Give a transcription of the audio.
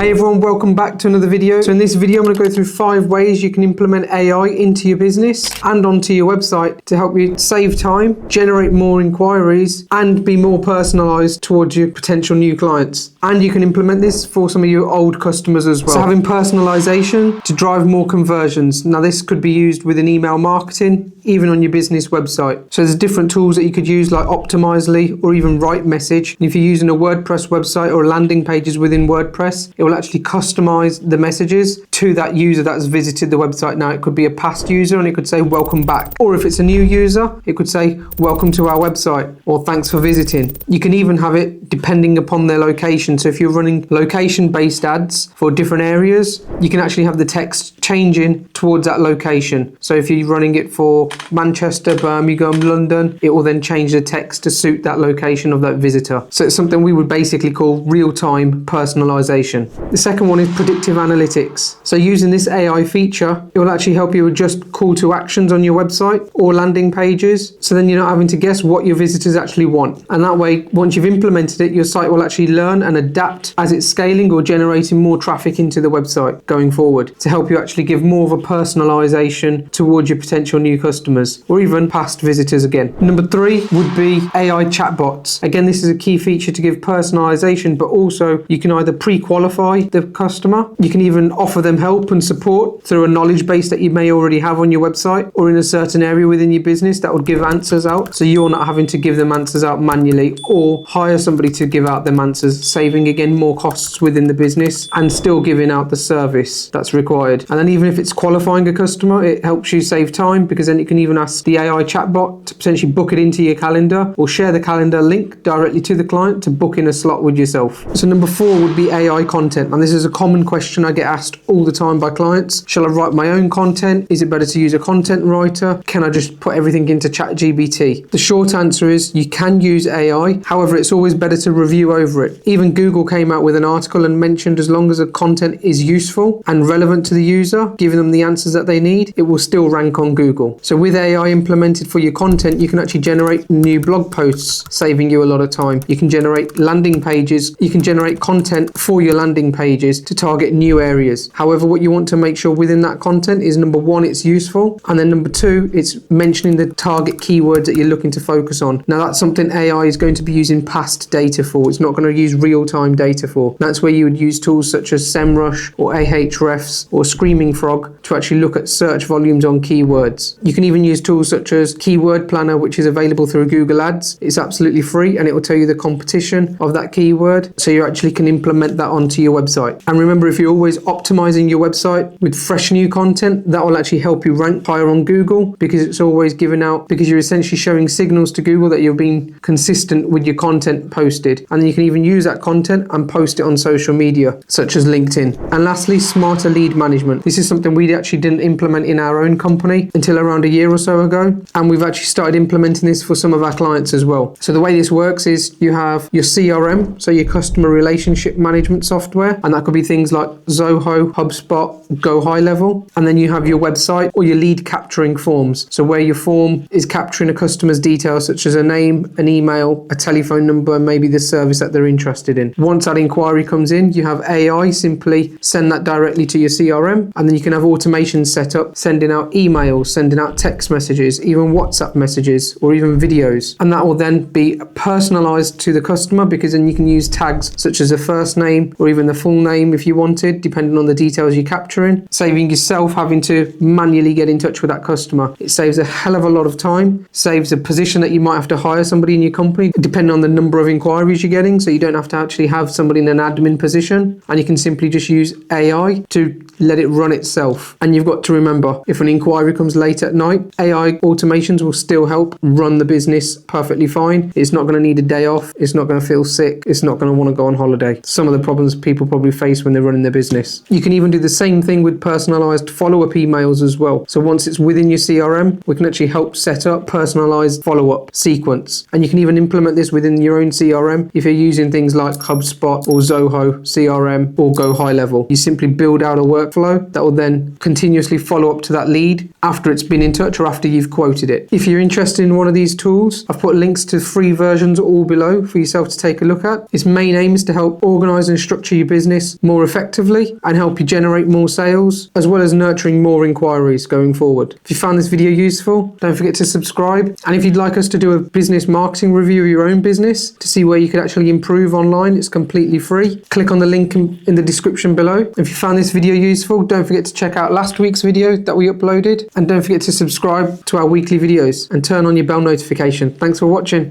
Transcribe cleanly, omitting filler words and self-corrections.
Hey everyone, welcome back to another video. So in this video, I'm going to go through 5 ways you can implement AI into your business and onto your website to help you save time, generate more inquiries, and be more personalized towards your potential new clients. And you can implement this for some of your old customers as well. So having personalization to drive more conversions. Now this could be used within email marketing, even on your business website. So there's different tools that you could use like Optimizely or even Write Message. And if you're using a WordPress website or landing pages within WordPress, it will actually customize the messages to that user that's visited the website. Now it could be a past user and it could say welcome back, or if it's a new user it could say welcome to our website or thanks for visiting. You can even have it depending upon their location. So if you're running location based ads for different areas, you can actually have the text changing towards that location. So if you're running it for Manchester, Birmingham, London, it will then change the text to suit that location of that visitor. So it's something we would basically call real-time personalization. The second one is predictive analytics. So using this AI feature, it will actually help you adjust call to actions on your website or landing pages. So then you're not having to guess what your visitors actually want. And that way, once you've implemented it, your site will actually learn and adapt as it's scaling or generating more traffic into the website going forward to help you actually give more of a personalization towards your potential new customers or even past visitors again. Number 3 would be AI chatbots. Again, this is a key feature to give personalization, but also you can either pre-qualify the customer, you can even offer them help and support through a knowledge base that you may already have on your website or in a certain area within your business that would give answers out. So you're not having to give them answers out manually or hire somebody to give out them answers, saving again more costs within the business and still giving out the service that's required. And then even if it's qualifying a customer, it helps you save time because then you can even ask the AI chatbot to potentially book it into your calendar or share the calendar link directly to the client to book in a slot with yourself. So number 4 would be AI content. And this is a common question I get asked all the time by clients. Shall I write my own content? Is it better to use a content writer? Can I just put everything into ChatGPT? The short answer is you can use AI. However, it's always better to review over it. Even Google came out with an article and mentioned as long as the content is useful and relevant to the user, giving them the answers that they need, it will still rank on Google. So with AI implemented for your content, you can actually generate new blog posts, saving you a lot of time. You can generate landing pages. You can generate content for your landing pages to target new areas. However, what you want to make sure within that content is number 1, it's useful. And then number 2, it's mentioning the target keywords that you're looking to focus on. Now that's something AI is going to be using past data for. It's not going to use real-time data for. That's where you would use tools such as SEMrush or Ahrefs or Screaming Frog to actually look at search volumes on keywords. You can even use tools such as Keyword Planner, which is available through Google Ads. It's absolutely free and it will tell you the competition of that keyword, so you actually can implement that onto your website. And remember, if you're always optimizing your website with fresh new content, that will actually help you rank higher on Google because it's always given out, because you're essentially showing signals to Google that you're being consistent with your content posted. And then you can even use that content and post it on social media such as LinkedIn. And lastly, smarter lead management. This is something we actually didn't implement in our own company until around a year or so ago, and we've actually started implementing this for some of our clients as well. So the way this works is you have your CRM, so your customer relationship management software, and that could be things like Zoho, HubSpot, Go High Level, and then you have your website or your lead capturing forms, so where your form is capturing a customer's details such as a name, an email, a telephone number, and maybe the service that they're interested in. Once that inquiry comes in, you have AI simply send that directly to your CRM, and then you can have automation set up, sending out emails, sending out text messages, even WhatsApp messages, or even videos. And that will then be personalized to the customer because then you can use tags such as a first name or even the full name if you wanted, depending on the details you're capturing, saving yourself having to manually get in touch with that customer. It saves a hell of a lot of time, saves a position that you might have to hire somebody in your company, depending on the number of inquiries you're getting, so you don't have to actually have somebody in an admin position, and you can simply just use AI to let it run itself. And you've got to remember, if an inquiry comes late at night, AI automations will still help run the business perfectly fine. It's not going to need a day off. It's not going to feel sick. It's not going to want to go on holiday. Some of the problems people probably face when they're running their business. You can even do the same thing with personalized follow-up emails as well. So once it's within your CRM, we can actually help set up personalized follow-up sequence. And you can even implement this within your own CRM if you're using things like HubSpot or Zoho CRM or Go High Level. You simply build out a workflow that will then continuously follow up to that lead after it's been in touch or after you've quoted it. If you're interested in one of these tools, I've put links to free versions all below for yourself to take a look at. Its main aim is to help organize and structure your business more effectively and help you generate more sales, as well as nurturing more inquiries going forward. If you found this video useful, don't forget to subscribe. And if you'd like us to do a business marketing review of your own business to see where you could actually improve online, it's completely free. Click on the link in the description below. If you found this video useful, don't forget to check out last week's video that we uploaded, and don't forget to subscribe to our weekly videos and turn on your bell notification. Thanks for watching.